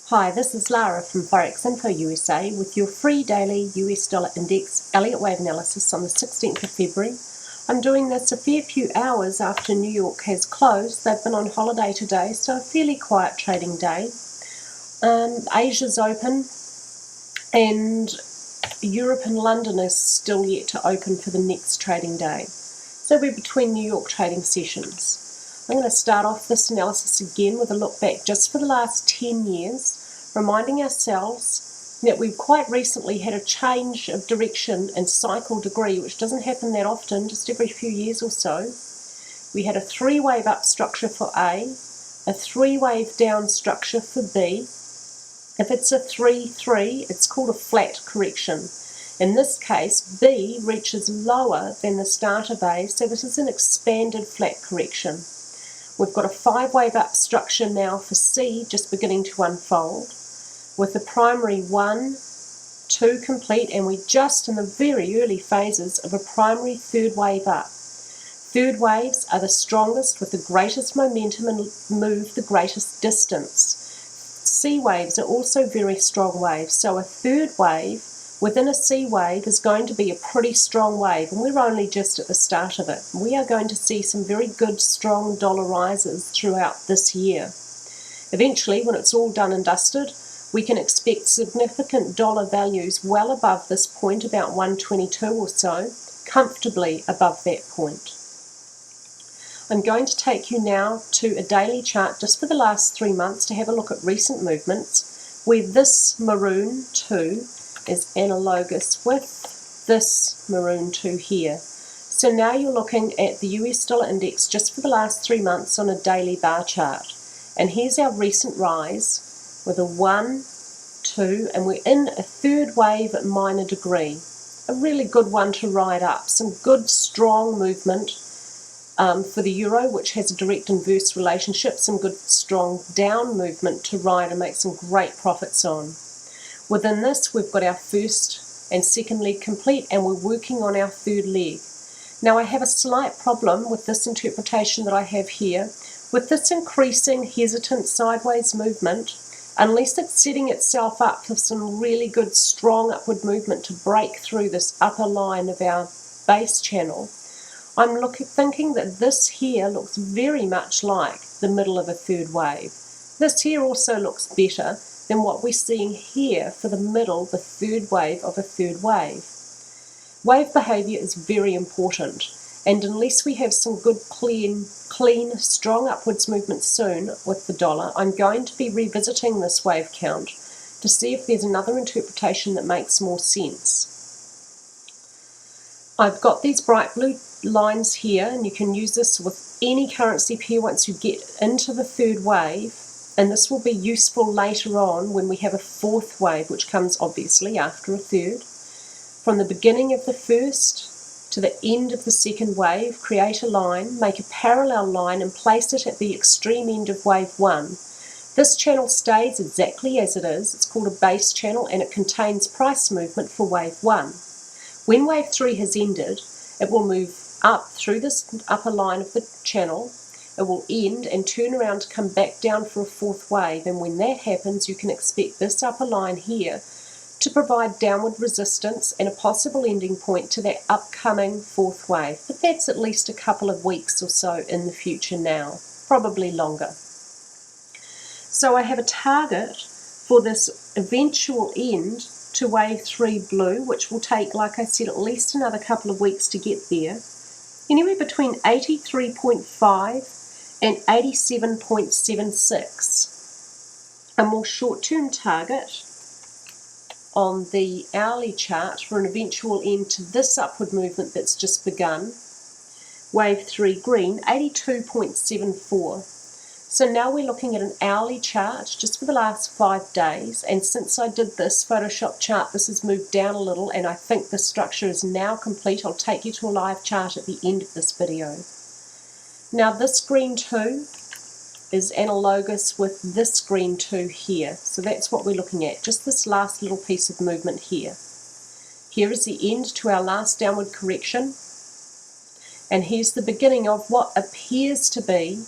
Hi, this is Lara from Forex Info USA with your free daily US dollar index Elliott Wave analysis on the 16th of February. I'm doing this a fair few hours after New York has closed. They've been on holiday today, so a fairly quiet trading day. Asia's open and Europe and London is still yet to open for the next trading day. So we're between New York trading sessions. I'm going to start off this analysis again with a look back just for the last 10 years, reminding ourselves that we've quite recently had a change of direction and cycle degree, which doesn't happen that often, just every few years or so. We had a three-wave up structure for A, a three-wave down structure for B. If it's a 3-3, it's called a flat correction. In this case, B reaches lower than the start of A, so this is an expanded flat correction. We've got a five-wave up structure now for C just beginning to unfold, with the primary 1, 2 complete, and we're just in the very early phases of a primary third wave up. Third waves are the strongest with the greatest momentum and move the greatest distance. C waves are also very strong waves, so a third wave within a C wave is going to be a pretty strong wave, and we're only just at the start of it. We are going to see some very good, strong dollar rises throughout this year. Eventually, when it's all done and dusted, we can expect significant dollar values well above this point, about 122 or so, comfortably above that point. I'm going to take you now to a daily chart just for the last 3 months to have a look at recent movements, where this maroon 2 is analogous with this maroon 2 here. So now you're looking at the US dollar index just for the last 3 months on a daily bar chart. And here's our recent rise with a 1, 2, and we're in a third wave at minor degree. A really good one to ride up. Some good strong movement for the euro, which has a direct inverse relationship. Some good strong down movement to ride and make some great profits on. Within this, we've got our first and second leg complete, and we're working on our third leg. Now, I have a slight problem with this interpretation that I have here. With this increasing hesitant sideways movement, unless it's setting itself up for some really good strong upward movement to break through this upper line of our base channel, I'm thinking that this here looks very much like the middle of a third wave. This here also looks better than what we're seeing here for the middle, the third wave of a third wave. Wave behavior is very important, and unless we have some good, clean, strong upwards movement soon with the dollar, I'm going to be revisiting this wave count to see if there's another interpretation that makes more sense. I've got these bright blue lines here, and you can use this with any currency pair once you get into the third wave. And this will be useful later on when we have a fourth wave, which comes obviously after a third. From the beginning of the first to the end of the second wave, create a line, make a parallel line and place it at the extreme end of wave 1. This channel stays exactly as it is. It's called a base channel, and it contains price movement for wave 1. When wave 3 has ended, it will move up through this upper line of the channel. It will end and turn around to come back down for a fourth wave, and when that happens, you can expect this upper line here to provide downward resistance and a possible ending point to that upcoming fourth wave. But that's at least a couple of weeks or so in the future now, probably longer. So I have a target for this eventual end to wave 3 blue, which will take, like I said, at least another couple of weeks to get there. Anywhere between 83.5 and 87.76. A more short-term target on the hourly chart for an eventual end to this upward movement that's just begun, wave 3 green, 82.74. So now we're looking at an hourly chart just for the last 5 days, and since I did this Photoshop chart, this has moved down a little, and I think the structure is now complete. I'll take you to a live chart at the end of this video. Now this green 2 is analogous with this green 2 here, so that's what we're looking at, just this last little piece of movement here. Here is the end to our last downward correction, and here's the beginning of what appears to be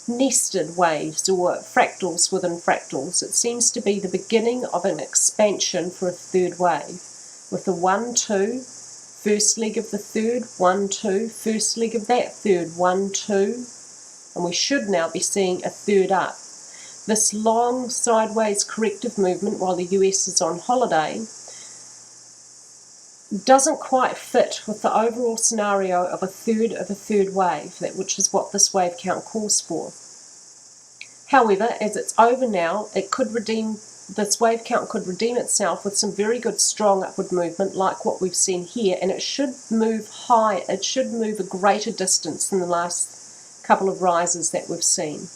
nested waves or fractals within fractals. It seems to be the beginning of an expansion for a third wave, with the 1, 2, first leg of the third, 1, 2, first leg of that third, 1, 2, and we should now be seeing a third up. This long sideways corrective movement while the US is on holiday doesn't quite fit with the overall scenario of a third wave, which is what this wave count calls for. However, as it's over now, this wave count could redeem itself with some very good strong upward movement like what we've seen here, and it should move high, it should move a greater distance than the last couple of rises that we've seen.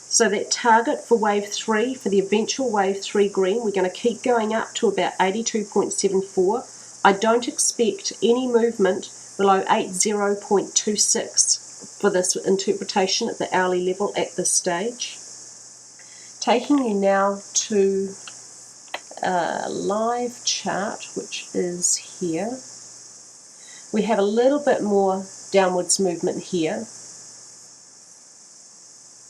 So that target for wave 3, for the eventual wave 3 green, we're going to keep going up to about 82.74. I don't expect any movement below 80.26 for this interpretation at the hourly level at this stage. Taking you now to a live chart, which is here. We have a little bit more downwards movement here.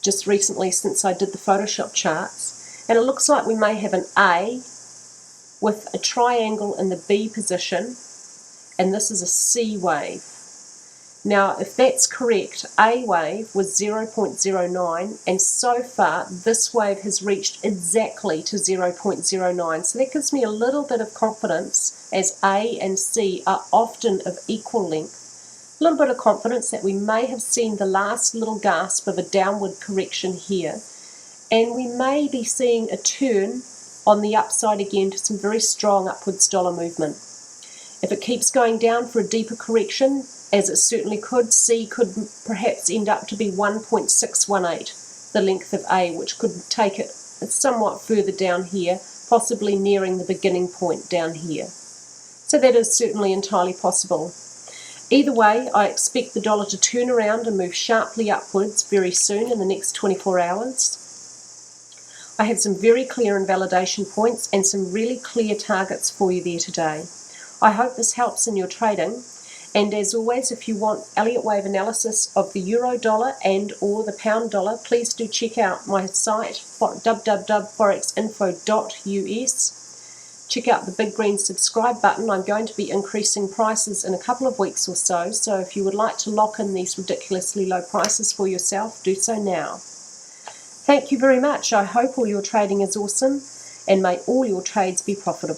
Just recently since I did the Photoshop charts, and it looks like we may have an A with a triangle in the B position, and this is a C wave. Now if that's correct, A wave was 0.09, and so far this wave has reached exactly to 0.09, so that gives me a little bit of confidence, as A and C are often of equal length. A little bit of confidence that we may have seen the last little gasp of a downward correction here, and we may be seeing a turn on the upside again to some very strong upwards dollar movement. If it keeps going down for a deeper correction, as it certainly could, C could perhaps end up to be 1.618, the length of A, which could take it somewhat further down here, possibly nearing the beginning point down here. So that is certainly entirely possible. Either way, I expect the dollar to turn around and move sharply upwards very soon in the next 24 hours. I have some very clear invalidation points and some really clear targets for you there today. I hope this helps in your trading, and as always, if you want Elliott Wave analysis of the euro dollar and or the pound dollar, please do check out my site www.forexinfo.us. Check out the big green subscribe button. I'm going to be increasing prices in a couple of weeks or so, so if you would like to lock in these ridiculously low prices for yourself, do so now. Thank you very much. I hope all your trading is awesome, and may all your trades be profitable.